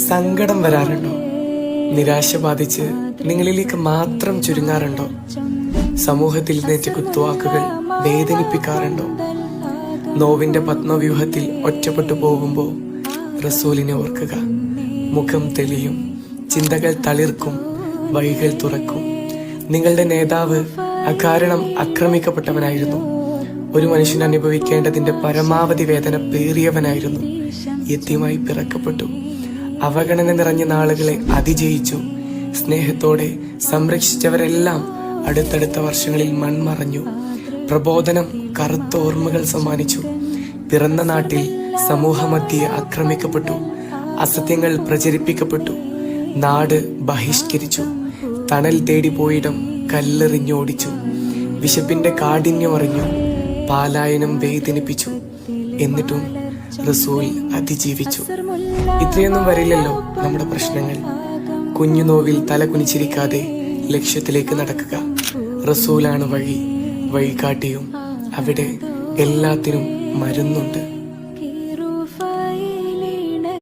സങ്കടം വരാറുണ്ടോ? നിരാശ ബാധിച്ച് നിങ്ങളിലേക്ക് മാത്രം ചുരുങ്ങാറുണ്ടോ? സമൂഹത്തിൽ നേറ്റ കുത്തുവാക്കുകൾ വേദനിപ്പിക്കാറുണ്ടോ? നോവിന്റെ പത്മവ്യൂഹത്തിൽ ഒറ്റപ്പെട്ടു പോകുമ്പോൾ റസൂലിനെ ഓർക്കുക. മുഖം തെളിയും, ചിന്തകൾ തളിർക്കും, വഴികൾ തുറക്കും. നിങ്ങളുടെ നേതാവ് അകാരണം ആക്രമിക്കപ്പെട്ടവനായിരുന്നു. ഒരു മനുഷ്യൻ അനുഭവിക്കേണ്ടതിന്റെ പരമാവധി വേദന പേറിയവനായിരുന്നു. യതീമായി പിറക്കപ്പെട്ടു. അവഗണന നിറഞ്ഞ നാളുകളെ അതിജയിച്ചു. സ്നേഹത്തോടെ സംരക്ഷിച്ചവരെല്ലാം അടുത്തടുത്ത വർഷങ്ങളിൽ മൺമറഞ്ഞു. പ്രബോധനം കറുത്ത ഓർമ്മകൾ സമ്മാനിച്ചു. പിറന്ന നാട്ടിൽ സമൂഹമധ്യേ ആക്രമിക്കപ്പെട്ടു. അസത്യങ്ങൾ പ്രചരിപ്പിക്കപ്പെട്ടു. നാട് ബഹിഷ്കരിച്ചു. തണൽ തേടി പോയിടം കല്ലെറിഞ്ഞോടിച്ചു. വിശപ്പിന്റെ കാഠിന്യം അറിഞ്ഞു. പാലായനം വേദനിപ്പിച്ചു. എന്നിട്ടും റസൂൽ അതിജീവിച്ചു. ഇത്രയൊന്നും വരില്ലല്ലോ നമ്മുടെ പ്രശ്നങ്ങൾ. കുഞ്ഞു നോവിൽ തല കുനിച്ചിരിക്കാതെ ലക്ഷ്യത്തിലേക്ക് നടക്കുക. റസൂലാണ് വഴി, വഴികാട്ടിയും. അവിടെ എല്ലാത്തിനും മരുന്നുണ്ട്.